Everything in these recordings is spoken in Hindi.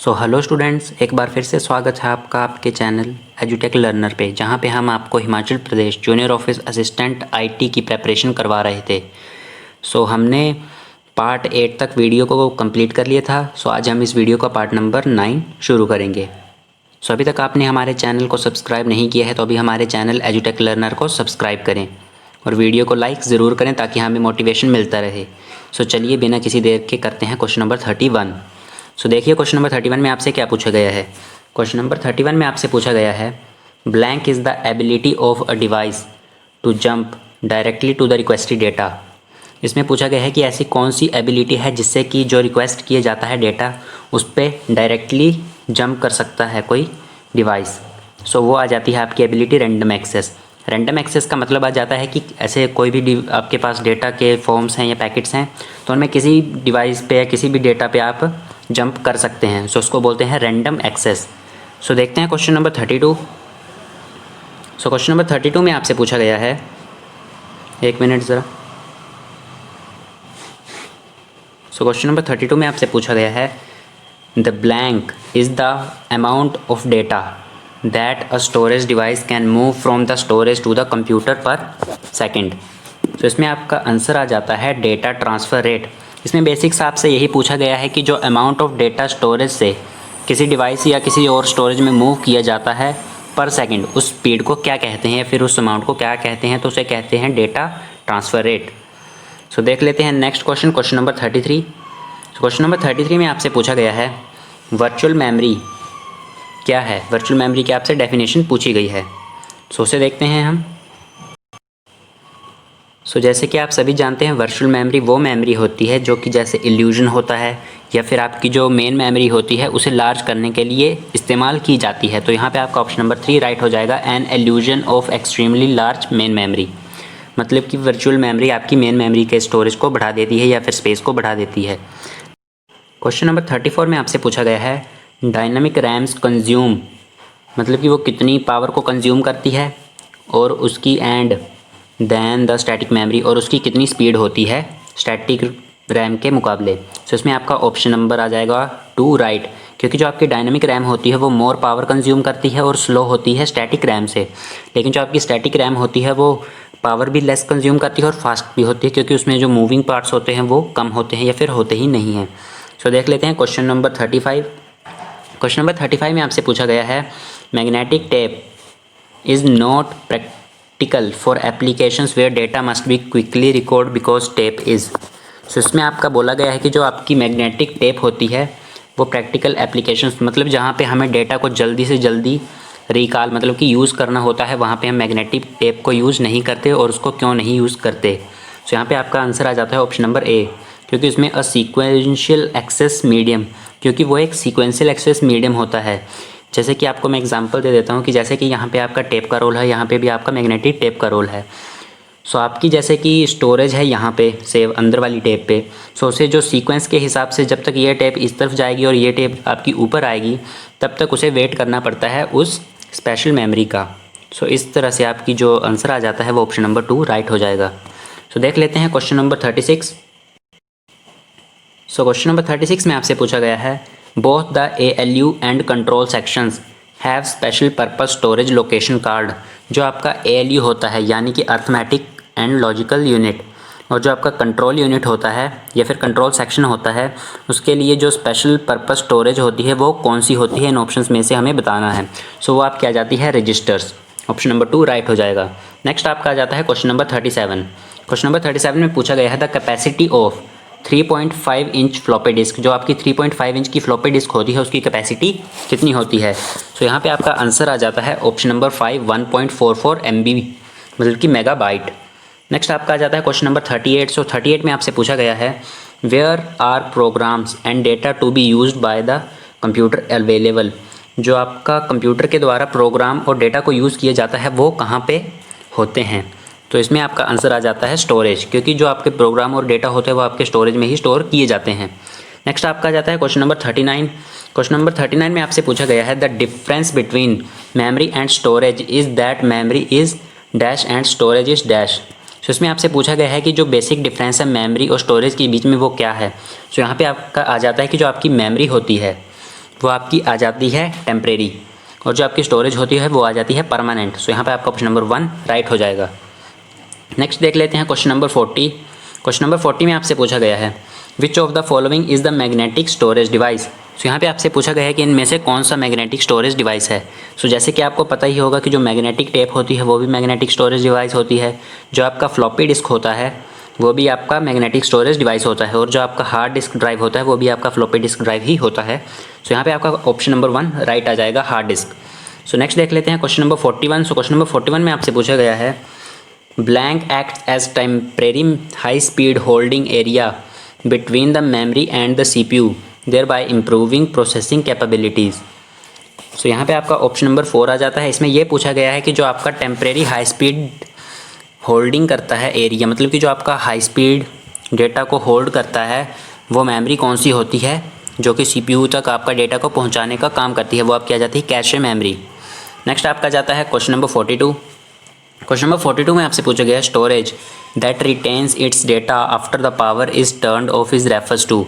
सो हेलो स्टूडेंट्स, एक बार फिर से स्वागत है आपका आपके चैनल एजुटेक लर्नर पे, जहाँ पे हम आपको Himachal Pradesh junior office assistant IT की प्रेपरेशन करवा रहे थे। सो हमने पार्ट 8 तक वीडियो को कंप्लीट कर लिया था। सो आज हम इस वीडियो का पार्ट नंबर 9 शुरू करेंगे। सो अभी तक आपने हमारे चैनल को सब्सक्राइब नहीं किया है तो अभी हमारे चैनल एजुटेक लर्नर को सब्सक्राइब करें और वीडियो को लाइक ज़रूर करें ताकि हमें मोटिवेशन मिलता रहे। सो चलिए बिना किसी देर के करते हैं क्वेश्चन नंबर 31। सो देखिए क्वेश्चन नंबर 31 में आपसे क्या पूछा गया है। क्वेश्चन नंबर 31 में आपसे पूछा गया है, blank is the ability of a device to jump directly to the requested data. इसमें पूछा गया है कि ऐसी कौन सी एबिलिटी है जिससे कि जो रिक्वेस्ट किया जाता है डेटा उस पर डायरेक्टली जंप कर सकता है कोई डिवाइस। सो वो आ जाती है आपकी ability random access. Random access का मतलब आ जाता है कि ऐसे कोई भी आपके पास डेटा के फॉर्म्स हैं या पैकेट्स हैं तो उनमें किसी डिवाइस पे या किसी भी डेटा पे आप जंप कर सकते हैं। सो उसको बोलते हैं रैंडम एक्सेस। सो देखते हैं क्वेश्चन नंबर 32। सो क्वेश्चन नंबर 32 में आपसे पूछा गया है, एक मिनट ज़रा। सो क्वेश्चन नंबर 32 में आपसे पूछा गया है, the blank is the amount of data that a storage device can move from the storage to the computer per second. तो इसमें आपका आंसर आ जाता है डेटा ट्रांसफ़र रेट। इसमें बेसिक्स आपसे यही पूछा गया है कि जो अमाउंट ऑफ डेटा स्टोरेज से किसी डिवाइस या किसी और स्टोरेज में मूव किया जाता है पर सेकंड, उस स्पीड को क्या कहते हैं, फिर उस अमाउंट को क्या कहते हैं, तो उसे कहते हैं डेटा ट्रांसफ़र रेट। सो देख लेते हैं next question, question number 33। Question number 33 में आपसे पूछा गया है, वर्चुअल मेमोरी क्या है। वर्चुअल मेमोरी की आपसे डेफिनेशन पूछी गई है। सो उसे देखते हैं हम। सो जैसे कि आप सभी जानते हैं, वर्चुअल मेमोरी वो मेमोरी होती है जो कि जैसे इल्यूजन होता है या फिर आपकी जो मेन मेमोरी होती है उसे लार्ज करने के लिए इस्तेमाल की जाती है। तो यहाँ पे आपका ऑप्शन नंबर 3 राइट हो जाएगा, an illusion of extremely large main memory. मतलब कि वर्चुअल मेमोरी आपकी मेन मेमोरी के स्टोरेज को बढ़ा देती है या फिर स्पेस को बढ़ा देती है। क्वेश्चन नंबर 34 में आपसे पूछा गया है, डायनामिक रैम्स कंज्यूम, मतलब कि वो कितनी पावर को कंज्यूम करती है, और उसकी and then the static memory, और उसकी कितनी स्पीड होती है स्टैटिक रैम के मुकाबले। सो इसमें आपका ऑप्शन नंबर आ जाएगा 2 राइट, क्योंकि जो आपकी डायनामिक रैम होती है वो मोर पावर कंज्यूम करती है और स्लो होती है स्टैटिक रैम से। लेकिन जो आपकी स्टैटिक रैम होती है वो पावर भी लेस कंज्यूम करती है और फास्ट भी होती है, क्योंकि उसमें जो मूविंग पार्ट्स होते हैं वो कम होते हैं या फिर होते ही नहीं हैं। सो देख लेते हैं क्वेश्चन नंबर 35। क्वेश्चन नंबर 35 में आपसे पूछा गया है, magnetic tape is not practical for applications where data must be quickly record because tape is. So इसमें आपका बोला गया है कि जो आपकी मैग्नेटिक टेप होती है वो प्रैक्टिकल एप्लीकेशंस, मतलब जहाँ पे हमें डेटा को जल्दी से जल्दी रिकॉल मतलब कि यूज़ करना होता है, वहाँ पे हम मैग्नेटिक टेप को यूज़ नहीं करते। और उसको क्यों नहीं यूज़ करते, सो यहाँ पे आपका आंसर आ जाता है ऑप्शन नंबर ए, क्योंकि इसमें अ सीक्वेंशियल एक्सेस मीडियम, क्योंकि वो एक सीक्वेंशियल एक्सेस मीडियम होता है। जैसे कि आपको मैं एग्जांपल दे देता हूँ कि जैसे कि यहाँ पे आपका टेप का रोल है, यहाँ पे भी आपका मैग्नेटिक टेप का रोल है। सो आपकी जैसे कि स्टोरेज है यहाँ पे सेव अंदर वाली टेप पे, सो उसे जो सीक्वेंस के हिसाब से जब तक ये टेप इस तरफ जाएगी और ये टेप आपकी ऊपर आएगी तब तक उसे वेट करना पड़ता है उस स्पेशल मेमोरी का। सो इस तरह से आपकी जो आंसर आ जाता है वो ऑप्शन नंबर 2 राइट हो जाएगा। सो देख लेते हैं क्वेश्चन नंबर 36। सो क्वेश्चन नंबर 36 में आपसे पूछा गया है, both the ALU and control sections have special purpose storage location card. जो आपका ALU होता है यानी कि अर्थमेटिक एंड लॉजिकल यूनिट, और जो आपका कंट्रोल यूनिट होता है या फिर कंट्रोल सेक्शन होता है, उसके लिए जो स्पेशल पर्पस स्टोरेज होती है वो कौन सी होती है, इन ऑप्शंस में से हमें बताना है। सो वो आपकी आ जाती है रजिस्टर्स। ऑप्शन नंबर 2 राइट हो जाएगा। नेक्स्ट आपका आ जाता है क्वेश्चन नंबर 37। क्वेश्चन नंबर 37 में पूछा गया है, the capacity of 3.5 inch floppy disk, जो आपकी 3.5 इंच की फ्लॉपी डिस्क होती है उसकी कैपेसिटी कितनी होती है। सो यहाँ पे आपका आंसर आ जाता है ऑप्शन नंबर 5 1.44 MB, मतलब कि मेगाबाइट। नेक्स्ट आपका आ जाता है क्वेश्चन नंबर 38। सो 38 में आपसे पूछा गया है, where are programs and data to be used by the computer available. जो आपका कंप्यूटर के द्वारा प्रोग्राम और डेटा को यूज़ किया जाता है वो कहाँ पे होते हैं। तो इसमें आपका आंसर आ जाता है स्टोरेज, क्योंकि जो आपके प्रोग्राम और डेटा होते हैं वो आपके स्टोरेज में ही स्टोर किए जाते हैं। नेक्स्ट आपका आ जाता है क्वेश्चन नंबर 39। क्वेश्चन नंबर 39 में आपसे पूछा गया है, the difference between memory and storage is that memory is dash and storage is dash. So इसमें आपसे पूछा गया है कि जो बेसिक डिफरेंस है मेमोरी और स्टोरेज के बीच में वो क्या है। सो यहाँ पे आपका आ जाता है कि जो आपकी मेमोरी होती है वो आपकी आ जाती है टेम्परेरी, और जो आपकी स्टोरेज होती है वो आ जाती है परमानेंट। सो यहाँ पे आपका ऑप्शन नंबर 1 राइट हो जाएगा। नेक्स्ट देख लेते हैं क्वेश्चन नंबर 40। क्वेश्चन नंबर 40 में आपसे पूछा गया है which of the following is the magnetic storage device. So यहाँ पे आपसे पूछा गया है कि इनमें से कौन सा मैग्नेटिक स्टोरेज डिवाइस है। सो जैसे कि आपको पता ही होगा कि जो मैग्नेटिक टेप होती है वो भी मैग्नेटिक स्टोरेज डिवाइस होती है, जो आपका फ्लॉपी डिस्क होता है वो भी आपका मैग्नेटिक स्टोरेज डिवाइस होता है, और जो आपका हार्ड डिस्क ड्राइव होता है वो भी आपका फ्लॉपी डिस्क ड्राइव ही होता है। सो यहाँ पे आपका ऑप्शन नंबर 1 राइट आ जाएगा, हार्ड डिस्क। सो नेक्स्ट देख लेते हैं question number 41। So question number 41 में आपसे पूछा गया है blank act as temporary high speed holding area between the memory and the CPU thereby improving processing capabilities. So यहाँ पे आपका ऑप्शन नंबर 4 आ जाता है। इसमें ये पूछा गया है कि जो आपका टेम्परेरी हाई स्पीड होल्डिंग करता है एरिया, मतलब कि जो आपका हाई स्पीड डेटा को होल्ड करता है वो मेमोरी कौन सी होती है जो कि CPU तक आपका डेटा को पहुँचाने का काम करती है, वो आपकी आ जाती है कैशे मेमोरी। नेक्स्ट आपका जाता है क्वेश्चन नंबर 42। क्वेश्चन नंबर 42 में आपसे पूछा गया है storage that retains its data after the power is turned off is refers to.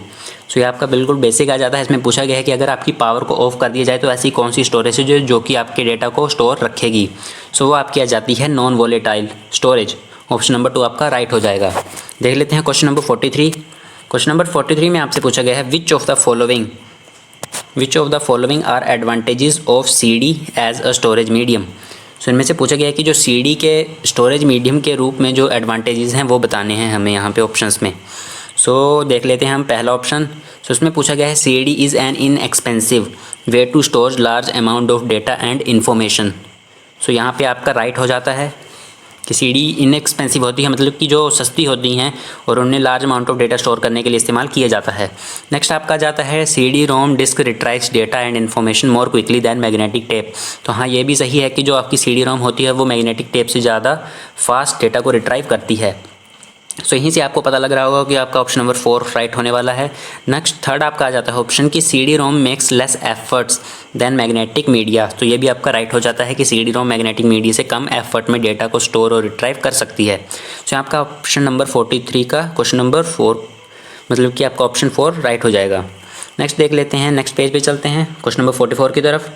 So ये आपका बिल्कुल बेसिक आ जाता है। इसमें पूछा गया है कि अगर आपकी पावर को ऑफ कर दिया जाए तो ऐसी कौन सी स्टोरेज है जो कि आपके डेटा को स्टोर रखेगी। सो वो आपकी आ जाती है non volatile storage. Option number 2 आपका राइट हो जाएगा। देख लेते हैं क्वेश्चन नंबर 43। क्वेश्चन नंबर 43 में आपसे पूछा गया है which of the following are advantages of CD as a storage medium. So इनमें से पूछा गया है कि जो CD के स्टोरेज मीडियम के रूप में जो एडवांटेजेस हैं वो बताने हैं हमें यहाँ पे ऑप्शंस में। सो देख लेते हैं हम पहला ऑप्शन। सो इसमें पूछा गया है CD is an inexpensive way to store large amount of data and information. So यहाँ पे आपका राइट हो जाता है कि CD इनएक्सपेंसिव होती है, मतलब कि जो सस्ती होती हैं और उन्हें large amount of data store करने के लिए इस्तेमाल किया जाता है। नेक्स्ट आपका जाता है CD-ROM disk retrieves data and information more quickly than magnetic tape. तो हाँ, ये भी सही है कि जो आपकी CD-ROM होती है वो मैग्नेटिक टेप से ज़्यादा फास्ट डेटा को रिट्राइव करती है। सो यहीं से आपको पता लग रहा होगा कि आपका ऑप्शन नंबर 4 राइट होने वाला है। नेक्स्ट थर्ड आपका आ जाता है ऑप्शन की CD-ROM makes less efforts then magnetic media. तो ये भी आपका राइट हो जाता है कि CD-ROM मैग्नेटिक मीडिया से कम एफर्ट में डेटा को स्टोर और रिट्राइव कर सकती है। सो आपका ऑप्शन नंबर 43 का क्वेश्चन नंबर 4 मतलब कि आपका ऑप्शन 4 राइट हो जाएगा। नेक्स्ट देख लेते हैं, नेक्स्ट पेज पे चलते हैं क्वेश्चन नंबर 44 की तरफ।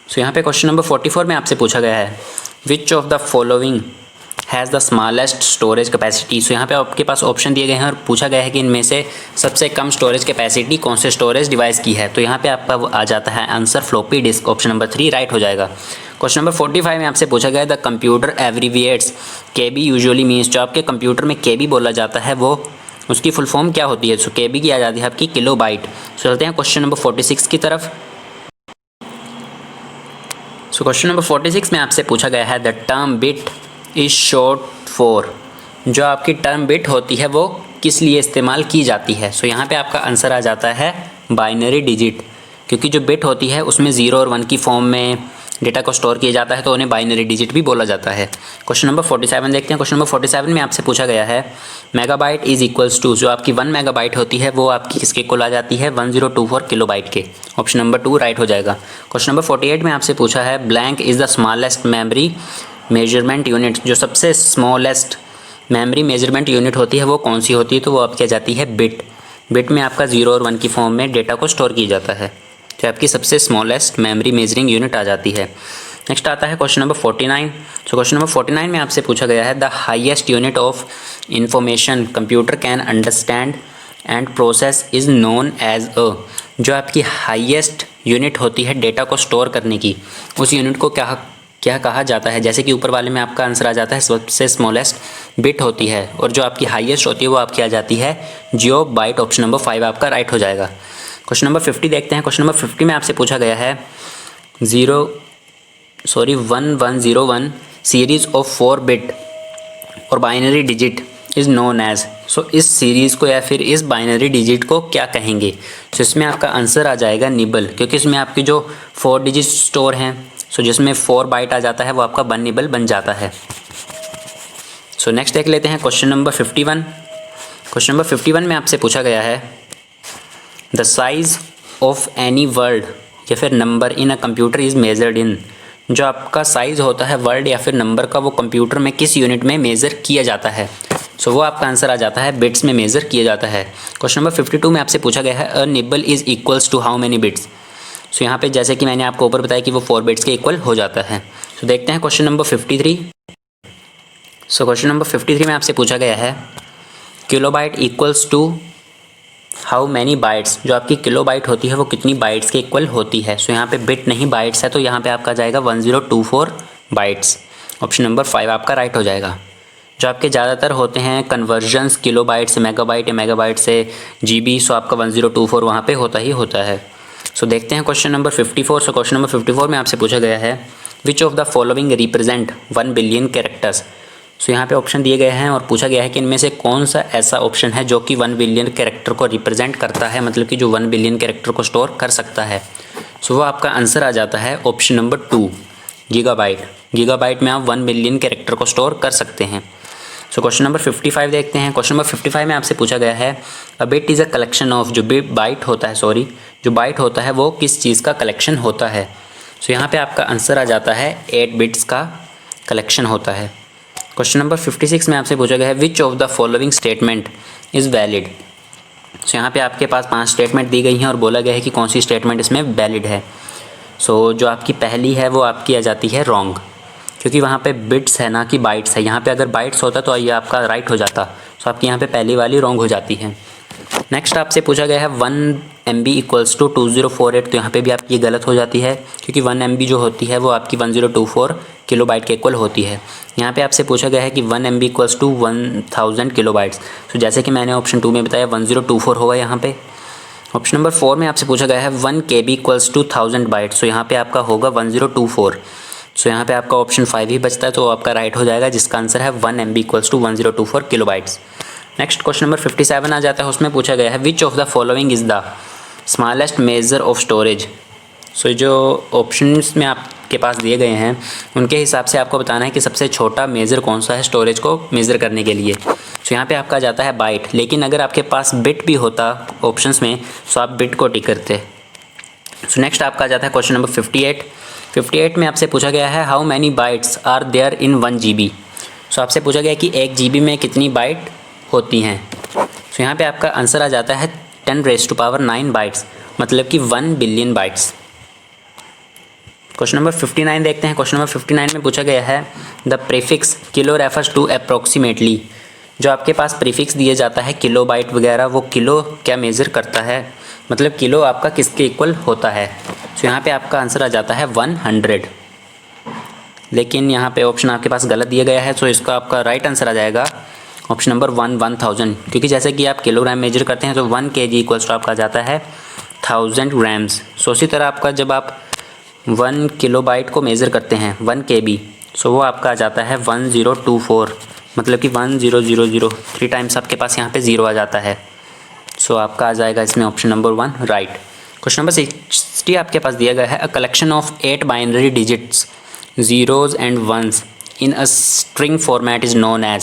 सो यहाँ पे क्वेश्चन नंबर 44 में आपसे पूछा गया है which of the following has the smallest storage capacity. So यहाँ पे आपके पास ऑप्शन दिए गए हैं और पूछा गया है कि इनमें से सबसे कम स्टोरेज कैपेसिटी कौन से स्टोरेज डिवाइस की है। तो यहाँ पे आपका आ जाता है answer floppy disk. Option number 3 right हो जाएगा। क्वेश्चन नंबर 45 में आपसे पूछा गया है the computer abbreviates KB usually means. जो आपके कंप्यूटर में KB बोला जाता है वो उसकी फुल फॉर्म क्या होती है। सो KB की आ जाती है आपकी किलोबाइट। सो चलते हैं क्वेश्चन नंबर 46 की तरफ। सो क्वेश्चन नंबर 46 में आपसे पूछा गया है the term bit is short for. जो आपकी टर्म बिट होती है वो किस लिए इस्तेमाल की जाती है। सो यहाँ पे आपका आंसर आ जाता है बाइनरी डिजिट, क्योंकि जो बिट होती है उसमें 0 और 1 की फॉर्म में डेटा को स्टोर किया जाता है तो उन्हें बाइनरी डिजिट भी बोला जाता है। क्वेश्चन नंबर 47 देखते हैं। क्वेश्चन नंबर 47 में आपसे पूछा गया है मेगाबाइट इज़ इक्वल्स टू। जो आपकी 1 मेगाबाइट होती है वो आपकी किसके इक्वल आ जाती है 1024 किलोबाइट के। ऑप्शन नंबर 2 राइट हो जाएगा। क्वेश्चन नंबर 48 में आपसे पूछा है blank is the smallest memory measurement unit. जो सबसे स्मॉलेस्ट मेमोरी मेजरमेंट यूनिट होती है वो कौन सी होती है। तो वो आपकी आ जाती है बिट। बिट में आपका 0 और 1 की फॉर्म में डेटा को स्टोर किया जाता है, तो आपकी सबसे स्मॉलेस्ट मेमोरी मेजरिंग यूनिट आ जाती है। नेक्स्ट आता है question number 49। So question number 49 में आपसे पूछा गया है the highest unit of information computer can understand and process is known as a. जो आपकी हाईएस्ट यूनिट होती है डेटा को स्टोर करने की, उस यूनिट को क्या कहा जाता है। जैसे कि ऊपर वाले में आपका आंसर आ जाता है सबसे स्मॉलेस्ट बिट होती है, और जो आपकी हाईएस्ट होती है वो आपकी आ जाती है जियो बाइट। ऑप्शन नंबर 5 आपका राइट हो जाएगा। क्वेश्चन नंबर 50 देखते हैं। क्वेश्चन नंबर 50 में आपसे पूछा गया है 1101 सीरीज़ ऑफ 4 बिट और binary digit is known as. So इस सीरीज़ को या फिर इस बाइनरी डिजिट को क्या कहेंगे। सो इसमें आपका आंसर आ जाएगा निबल, क्योंकि इसमें आपकी जो 4 डिजिट स्टोर हैं, सो जिसमें 4 बाइट आ जाता है वो आपका 1 निबल बन जाता है। सो नेक्स्ट देख लेते हैं क्वेश्चन नंबर 51। क्वेश्चन नंबर 51 में आपसे पूछा गया है the size of any word या फिर number in a computer is measured in. जो आपका साइज़ होता है वर्ड या फिर नंबर का वो कंप्यूटर में किस यूनिट में मेज़र किया जाता है। सो वो आपका आंसर आ जाता है बिट्स में मेज़र किया जाता है। क्वेश्चन नंबर 52 में आपसे पूछा गया है a nibble is equals to how many bits. So यहाँ पे जैसे कि मैंने आपको ऊपर बताया कि वो 4 बिट्स के इक्वल हो जाता है। सो देखते हैं question number 53। So question number 53 में आपसे पूछा गया है kilobyte equals to how many bytes. जो आपकी किलोबाइट होती है वो कितनी बाइट्स के इक्वल होती है। सो यहाँ पे बिट नहीं बाइट्स है, तो यहाँ पे आपका जाएगा 1024 बाइट्स। ऑप्शन नंबर 5 आपका राइट हो जाएगा। जो आपके ज़्यादातर होते हैं कन्वर्जन्स किलोबाइट से मेगाबाइट या मेगाबाइट से जीबी, सो आपका 1024 वहाँ पे होता ही होता है। सो देखते हैं question number 54। So question number 54 में आपसे पूछा गया है which of the following represent 1 billion characters. So यहाँ पे ऑप्शन दिए गए हैं और पूछा गया है कि इनमें से कौन सा ऐसा ऑप्शन है जो कि 1 बिलियन कैरेक्टर को रिप्रेजेंट करता है, मतलब कि जो 1 बिलियन कैरेक्टर को स्टोर कर सकता है। सो वो आपका आंसर आ जाता है ऑप्शन नंबर 2 गीगाबाइट। गीगाबाइट में आप 1 बिलियन कैरेक्टर को स्टोर कर सकते हैं। सो क्वेश्चन नंबर 55 देखते हैं। क्वेश्चन नंबर 55 में आपसे पूछा गया है a bit is a collection of. जो बाइट होता है, जो बाइट होता है वो किस चीज़ का कलेक्शन होता है। सो यहाँ पे आपका आंसर आ जाता है 8 बिट्स का कलेक्शन होता है। क्वेश्चन नंबर 56 में आपसे पूछा गया है which of the following statement is valid. So यहाँ पे आपके पास 5 स्टेटमेंट दी गई हैं और बोला गया है कि कौन सी स्टेटमेंट इसमें वैलिड है। सो जो आपकी पहली है वो आपकी आ जाती है रॉन्ग, क्योंकि वहाँ पे बिट्स है ना कि बाइट्स है। यहाँ पे अगर बाइट्स होता तो ये आपका राइट हो जाता। सो आपकी यहाँ पे पहली वाली रॉन्ग हो जाती है। नेक्स्ट आपसे पूछा गया है 1 MB इक्वल्स टू 2048। तो यहाँ पे भी आपकी गलत हो जाती है, क्योंकि 1 MB जो होती है वो आपकी 1024 किलोबाइट के इक्वल होती है। यहाँ पे आपसे पूछा गया है कि 1 MB इक्वल्स टू 1000 किलोबाइट्स। तो जैसे कि मैंने ऑप्शन 2 में बताया 1024 होगा यहाँ पे। ऑप्शन नंबर 4 में आपसे पूछा गया है 1 KB इक्वल्स टू 1000 बाइट्स। तो यहाँ पे आपका होगा 1024। सो यहाँ पे आपका ऑप्शन 5 ही बचता है, तो आपका राइट हो जाएगा, जिसका आंसर है 1 MB equals to 1024 kilobytes. Next question number 57 आ जाता है। उसमें पूछा गया है which of the following is the smallest measure of storage. So जो ऑप्शंस में आपके पास दिए गए हैं उनके हिसाब से आपको बताना है कि सबसे छोटा मेज़र कौन सा है स्टोरेज को मेज़र करने के लिए। सो यहाँ पे आपका जाता है बाइट, लेकिन अगर आपके पास बिट भी होता ऑप्शंस में तो आप बिट को टिक करते। सो नेक्स्ट आपका जाता है क्वेश्चन नंबर 58 में आपसे पूछा गया है how many bytes are there in 1 GB। So आपसे पूछा गया कि 1 GB में कितनी बाइट होती हैं। सो यहाँ पे आपका आंसर आ जाता है 10⁻⁹ बाइट्स, मतलब कि 1 बिलियन बाइट्स। क्वेश्चन नंबर 59 देखते हैं। क्वेश्चन नंबर 59 में पूछा गया है the prefix kilo refers to approximately. जो आपके पास प्रीफिक्स दिया जाता है किलो बाइट वगैरह, वो किलो क्या मेज़र करता है, मतलब किलो आपका किसके इक्वल होता है। सो यहाँ पे आपका आंसर आ जाता है 100, लेकिन यहाँ पे ऑप्शन आपके पास गलत दिया गया है। सो इसका आपका राइट आंसर आ जाएगा ऑप्शन नंबर 1000, क्योंकि जैसे कि आप किलोग्राम मेजर करते हैं तो 1 kg इक्वल्स टू आपका जाता है 1000 ग्राम्स। सो इसी तरह आपका जब आप 1 किलोबाइट को मेज़र करते हैं 1 KB, सो वो आपका आ जाता है 1024, मतलब कि 1000 टाइम्स आपके पास यहाँ पे 0 आ जाता है। सो आपका आ जाएगा इसमें option number 1 right. Question number 60 आपके पास दिया गया है a collection of 8 binary digits zeros and ones in a string format is known as.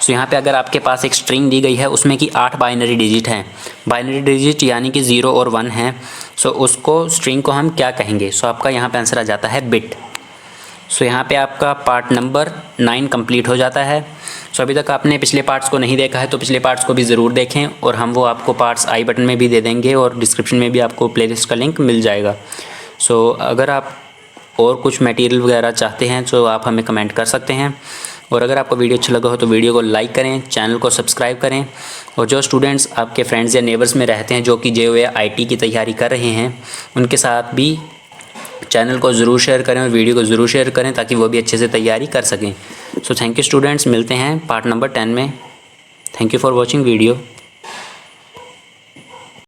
So यहाँ पे अगर आपके पास एक स्ट्रिंग दी गई है उसमें कि 8 बाइनरी डिजिट हैं, बाइनरी डिजिट यानी कि 0 और 1 हैं, सो उसको स्ट्रिंग को हम क्या कहेंगे। सो आपका यहाँ पे आंसर आ जाता है बिट। सो यहाँ पे आपका पार्ट नंबर 9 कंप्लीट हो जाता है। सो अभी तक आपने पिछले पार्ट्स को नहीं देखा है तो पिछले पार्ट्स को भी ज़रूर देखें, और हम वो आपको पार्ट्स आई बटन में भी दे देंगे और डिस्क्रिप्शन में भी आपको प्लेलिस्ट का लिंक मिल जाएगा। सो अगर आप और कुछ मटेरियल वगैरह चाहते हैं तो आप हमें कमेंट कर सकते हैं, और अगर आपको वीडियो अच्छा लगा हो तो वीडियो को लाइक करें, चैनल को सब्सक्राइब करें, और जो स्टूडेंट्स आपके फ्रेंड्स या नेबर्स में रहते हैं जो कि JOA IT की तैयारी कर रहे हैं उनके साथ भी चैनल को ज़रूर शेयर करें और वीडियो को ज़रूर शेयर करें ताकि वो भी अच्छे से तैयारी कर सकें। सो थैंक यू स्टूडेंट्स, मिलते हैं पार्ट नंबर 10 में। Thank you for watching video.